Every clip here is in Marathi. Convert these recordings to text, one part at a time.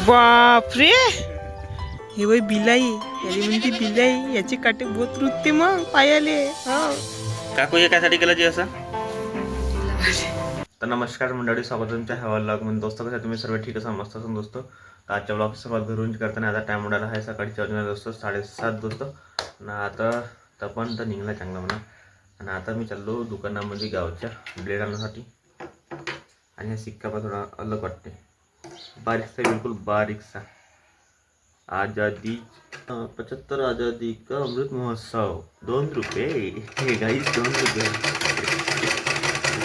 बापरे, हे वय बिलाई, याली म्हणते बिलाई, याचे काटे बहुत रुतते मग पायाले. काकू हे कायसाठी केलं जे असं? तर नमस्कार मंडळी, स्वागत तुमच्या ह्या व्लॉग मध्ये. दोस्तो कसं तुम्ही सर्व ठीक असा मस्त असून दोस्तो. आजच्या ब्लॉग सुरुवात घरून करताना आता टाइम उडाला आहे सकाळच्या वाजून दोस्तो 7:30 दोस्तो. आणि आता तपन तर निघला चांगला म्हणा. आणि आता मी चाललो दुकानामध्ये गावच्या ब्लेड आणण्यासाठी. आणि हा सिक्का पण थोडा अलग वाटते, बारीकसा, बिलकुल बारीकसा. आजादी 75 आजादी का अमृत महोत्सव 2 रुपये. हे गाईस 2 रुपये.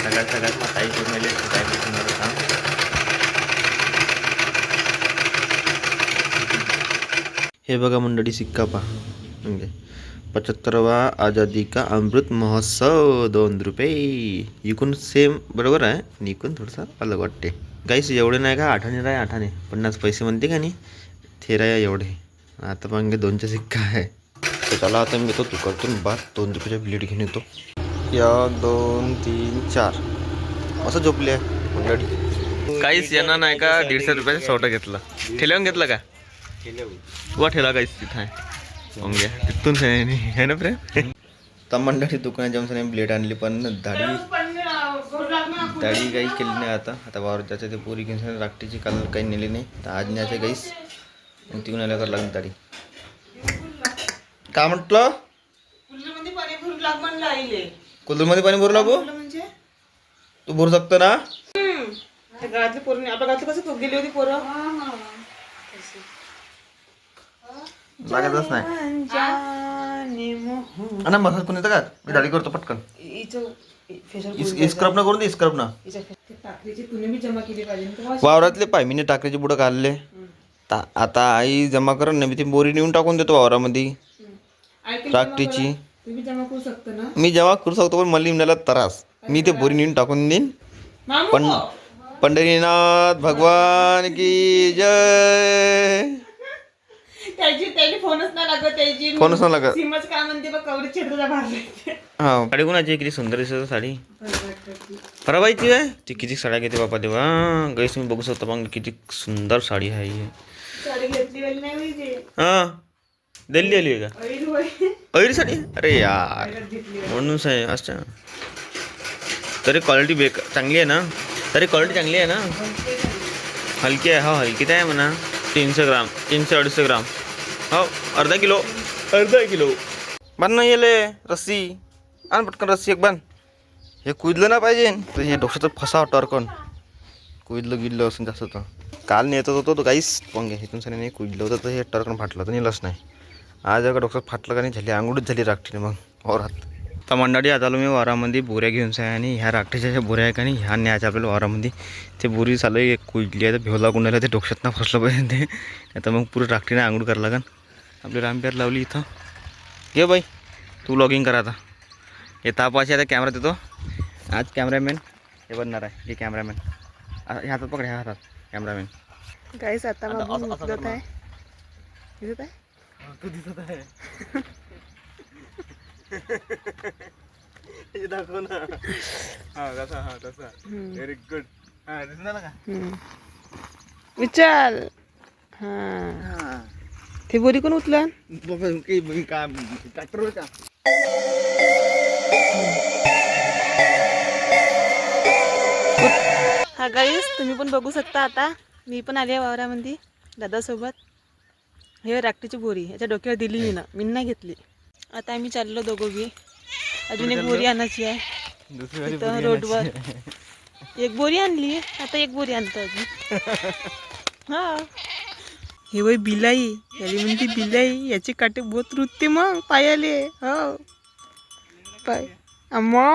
सगळ्यात मग काही करून आले काय काम. हे बघा मंडळी, सिक्का पहा, म्हणजे 75वा आजादी का अमृत महोत्सव 2 रुपये. इकून सेम बरोबर आहे, इकून थोडंसं अलग वाटते गाईस. एवढे नाही का, 8 आणे राय, 8 आणे 50 पैसे म्हणते का नाही, थेरा एवढे. आता मग 2चा सिक्का आहे. तर चला आता मी येतो दुकानातून बार 2 रुपयाच्या ब्लेड घेऊन येतो. 1 2 3 4 असं झोपले मंडळी. काहीच यांना नाही का 150 रुपयाचा सोटा घेतला. ठेल्यावर घेतला का? वा ठेला काहीच तिथं आहे मग तिथून आहे ना प्रेम. तर मंडळी दुकानात जाऊन ब्लेड आणली, पण दाढी काही केली नाही. आता वावर त्याचं ते पोरी घेऊन राखटीची काल काही नेली नाही, तर आज न्यायचं गाईस. आणि तिकडून आल्यावर लागली दाढी. काय म्हटलं? कुल्लरमध्ये पाणी भरू लागू? तू भरू शकतो ना? लागतच नाही. मसाज कोण येतं का? मी दाढी करतो पटकन. स्क्रब ना करून दे, स्क्रब ना. वावरातले पाय मी टाकरीचे बुडं काढले. आता आई जमा कर ना, मी ती बोरी नेऊन टाकून देतो वावरामध्ये टाकटीची. मी जमा करू शकतो, पण मला निघाला त्रास. मी ते बोरी नेऊन टाकून देईन. पण पंढरीनाथ भगवान की जय. फोनच नाही लागत. हा, साडी कोणाची? किती सुंदर दिसत साडी. फराबाईची आहे ती. किती साड्या घेते बापा देवा. गैस मी बघू शकतो मग किती सुंदर साडी आहे. हा, दिल्ली आली आहे का? ऐरी साडी? अरे यार, म्हणूनच आहे. अच्छा, तरी क्वालिटी चांगली आहे ना? हलकी आहे. हो, हलकीच आहे म्हणा. 300 ग्राम, 300-250 ग्राम. हो, अर्धा किलो बांध ना. येले रस्सी आण पटकन, रस्सी एक बांध. हे कुदलं ना पाहिजे, तर हे डोक्याचं फसावं टरकन. कुदलं असं जास्त तर काल नेत होतो तो काहीच पंगे. इथून सनी नाही कुदलं होतं, तर हे टरकन फाटलं तर नेलंच नाही. आज अगं डोक्यात फाटलं का नाही, झाली आंघोळच झाली राखटीने मग वावरात. तर मंडळी आता आलो मी वावरामध्ये बोऱ्या घेऊन आहे. आणि ह्या राखटीच्या ज्या बोऱ्या आहे का नाही, ह्या न्यायच्या आपल्याला वावरामध्ये. ते बोरी चालू एक कुजली आहे, तर भेवला कुंडाला ते डोक्यात ना फसलं पाहिजे ते. आता मग पुरं राखटीने आंघोळ करायला लागेल. आपली रामपेर लावली इथं. घे बाई, तू लॉगिंग करा आता. हे तापाशी आता कॅमेरा देतो. आज कॅमेरामॅन हे बनणार आहे. हे कॅमेरामॅन ह्या हातात पकड, ह्या हातात कॅमेरामॅन. गाईस आता मग उचलत आहे. दिसत आहे? तू दिसत आहे. हे दाखव ना. हा तसा. Very good. हा, दिसणार का? विचार. हा, ते बोरी कोण उचला? काय ट्रॅक्टर का? हा गाईस, तुम्ही पण बघू शकता. आता मी पण आली आहे वावरामध्ये दादासोबत. हे राखटीची बोरी याच्या डोक्यावर दिली मी नाही घेतली. आता आम्ही चाललो दोघोगी. अजून एक बोरी आणायची आहे इथं रोडवर. एक बोरी आणली, आता एक बोरी आणतो अजून. हा, हे वय बिलाई, याली म्हणते बिलाई, याचे काटे बहुत रुतते मग पायाले. हो पाय अम्मा.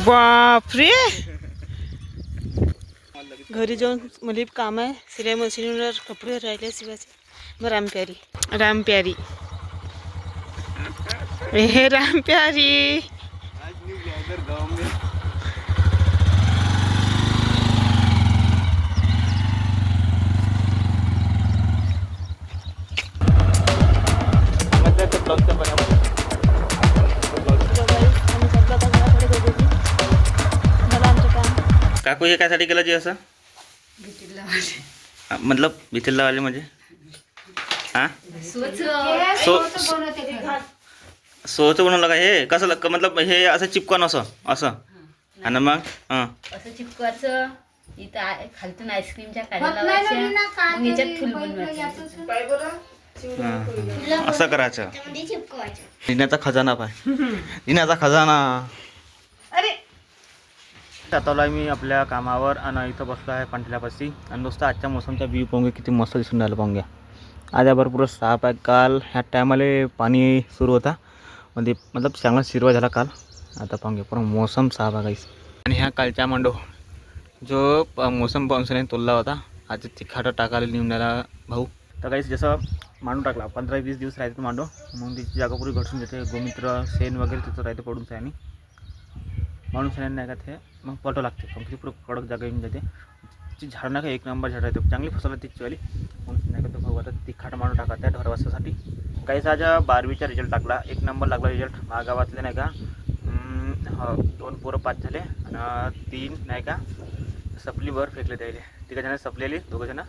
बापरे, घरी जाऊन मला काम आहे. सिलाई मशीनवर कपडे राहिले शिवायचे. मग रामप्यारी हे रामप्यारी. काकू हे कायसाठी केलं जे असं मतलब भीतीला लावाले म्हणजे हां सोचं बनवलं का हे कसं मतलब हे असं चिपकन असं आणि मग हां असं चिपकवायचं इथं खालतून आईस्क्रीमच्या काड्या लावायच्या मग याच्यात फुल बनवायचं असं करायचं लिण्याचा खजाना पाय लिण्याचा खजाना आता मी आपल्या कामावर आणि इथं बसलो आहे पांठल्यापाशी आणि दोस्त आजच्या मोसमचा व्यू पाहून किती मस्त दिसून राहिलं पाहून घ्या. आज भरपूर साप आहे. काल ह्या टायमाला पाणी सुरू होता म्हणजे मतलब चांगला शिरवा झाला काल. आता पाहून घ्या पूर्ण मोसम साफ आहे काहीच. आणि ह्या कालच्या मांडो जो मोसम पावसाने तोलला होता आज तिखाट टाकायला नेऊन आला भाऊ. तर काहीच जसं मांडून टाकला 15-20 दिवस राहते मांडो मग तिची जागा पुरी घटून जाते. गोमित्र शेण वगैरे तिथं राहते पडून आणि माणूस नाही का ते मग पलटो लागते कंपनी पुरं कडक जागा येऊन जाते. ती झाड नाही का एक नंबर झाड राहते चांगली फसल आहे तिचीवाली म्हणून नाही का तो भाऊ आता तिखाट मांडून टाका त्या ढोरवासासाठी. काहीच आज 12वीचा रिझल्ट टाकला 1 नंबर लागला रिझल्ट. गावातले नाही का 2 पोरं पास झाले आणि 3 नाही का सपलीवर फेकले त्याले. तिघजणं सपलेली 2 जण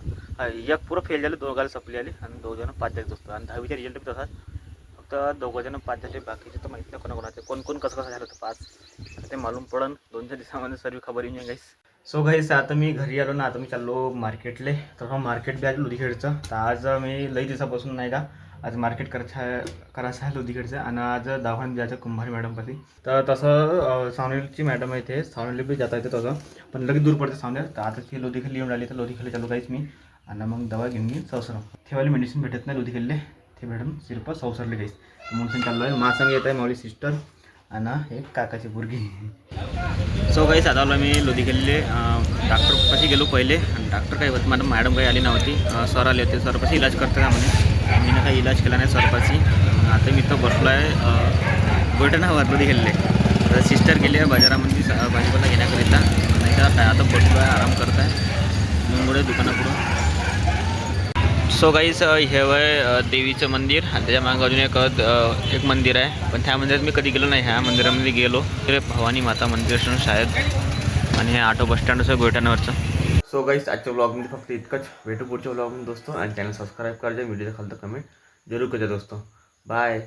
एक पुरं फेल झालं 2 गाला सपली आली आणि 2 जण पास झाले दोस्त. आणि 10वीचा रिझल्ट बी तसाच फक्त 2 जण पास झाले बाकीचे तर माहिती नाही कोणाकोणाचे कोण कसं झालं होतं पास ते मालूम पडन 2-4 दिवसामध्ये सर्व खबर येऊन गाईस. सो गाईस आता मी घरी आलो ना. आता मी चाललो मार्केटले. तर मार्केट बी आहे लुधिखेडचं. तर आज मी लई दिवसापासून नाही का आज मार्केट करायचं आहे लुधिखेडचं आणि आज दवाखान्यात जायचं कुंभारी मॅडमपाशी. तर तसं सावनेरची मॅडम आहे ते सावनेरला बी जाता येते तसं पण लगेच दूर पडते सावनेर. तर आता ती लुधिखेडला येऊन राहिली तर लुधिखेडला चालू काहीच मी आणि मग दवा घेऊन मी सवसर ठेवायला मेडिसिन भेटत नाही लुधिखेडले ते मॅडम सिर्फ सवसरले काहीच. म्हणून चाललो आहे. माझ्या येत आहे मावली सिस्टर आणि एक काकाची मुलगी. सो काही साधावलं मी लुधिखेडले डॉक्टरपाशी गेलो पहिले आणि डॉक्टर काही होत मॅडम काही आली नव्हती. सर आले होते. सरपाशी इलाज करते का म्हणे मी ना काही इलाज केला नाही सरपाशी. आता मी तर बसलो आहे गोटनावर लुधिखेडले. तर सिस्टर गेली आहे बाजारामध्ये भाजीपाला घेण्याकरिता नाही का काय आता बसलो आहे आराम करत आहे मुंबई दुकानापुढं. सो गाईस हे वय देवीचं मंदिर आणि त्याच्या मागं अजून एक मंदिर आहे पण त्या मंदिरात मी कधी गेलो नाही. ह्या मंदिरामध्ये गेलो तर भवानी माता मंदिर असून शाळेत आणि हे ऑटो बस स्टँड असं गोयटानावरचं. सो गाईस आजच्या ब्लॉगमध्ये फक्त इतकंच. भेटू पुढच्या ब्लॉगमध्ये दोस्तो आणि चॅनल सबस्क्राईब करायचं व्हिडिओ खालतं कमेंट जरूर करजा दोस्तो. बाय.